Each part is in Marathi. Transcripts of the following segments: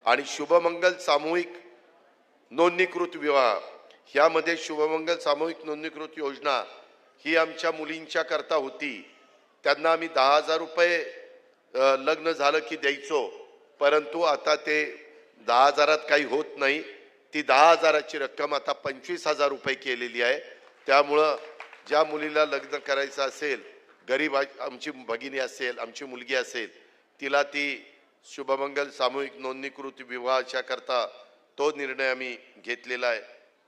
आणि शुभमंगल सामूहिक नोंदणीकृत विवाह ह्यामध्ये शुभमंगल सामूहिक नोंदणीकृत योजना ही आमच्या मुलींच्या करता होती। त्यांना आम्ही 10,000 रुपये लग्न झालं की द्यायचो, परंतु आता ते 10,000 काही होत नाही। ती 10,000ची रक्कम आता 25,000 रुपये केलेली आहे। त्यामुळं ज्या मुलीला लग्न करायचं असेल, गरीब आमची भगिनी असेल, आमची मुलगी असेल, तिला ती शुभमंगल सामूहिक नोंदणीकृत विवाहाच्या करता तो निर्णय आम्ही घेतलेला आहे।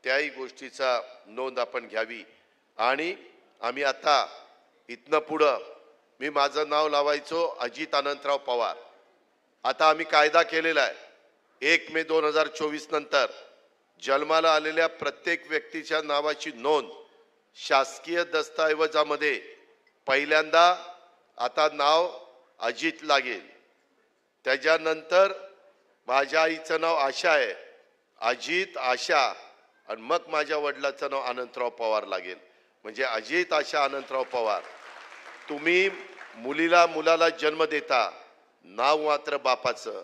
त्याही गोष्टीचा नोंद आपण घ्यावी। आणि आम्ही आता इथनं पुढं मी माझं नाव लावायचो अजित अनंतराव पवार। आता आम्ही कायदा केलेला आहे 1 मे 2024 नंतर जन्माला आलेल्या प्रत्येक व्यक्तीच्या नावाची नोंद शासकीय दस्तऐवजामध्ये पहिल्यांदा आता नाव अजित लागेल। त्याच्यानंतर माझ्या आईचं नाव आशा आहे, अजित आशा, आणि मग माझ्या वडिलाचं नाव अनंतराव पवार लागेल। म्हणजे अजित आशा अनंतराव पवार। तुम्ही मुलाला जन्म देता, नाव मात्र बापाचं,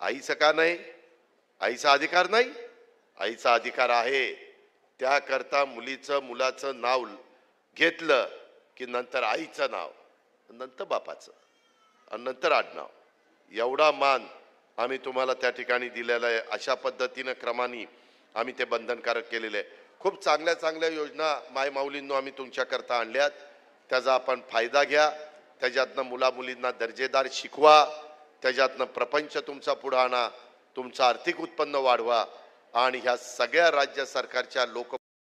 आईचं का नाही? आईचा अधिकार नाही? आईचा अधिकार आहे। त्याकरता मुलाचं नाव घेतलं की नंतर आईचं नाव, नंतर बापाचं, आणि नंतर आडनाव। एवढा मान आम्ही तुम्हाला त्या ठिकाणी दिलेला आहे। अशा पद्धतीने क्रमाने आम्ही ते बंधनकारक केलेले आहे। खूप चांगल्या चांगल्या योजना मायमाऊलींनो आम्ही तुमच्याकरता आणल्यात, त्याचा आपण फायदा घ्या। त्याच्यातनं मुलींना दर्जेदार शिकवा, त्याच्यातनं प्रपंच तुमचा पुढे आणा, तुमचं आर्थिक उत्पन्न वाढवा, आणि ह्या सगळ्या राज्य सरकारच्या लोक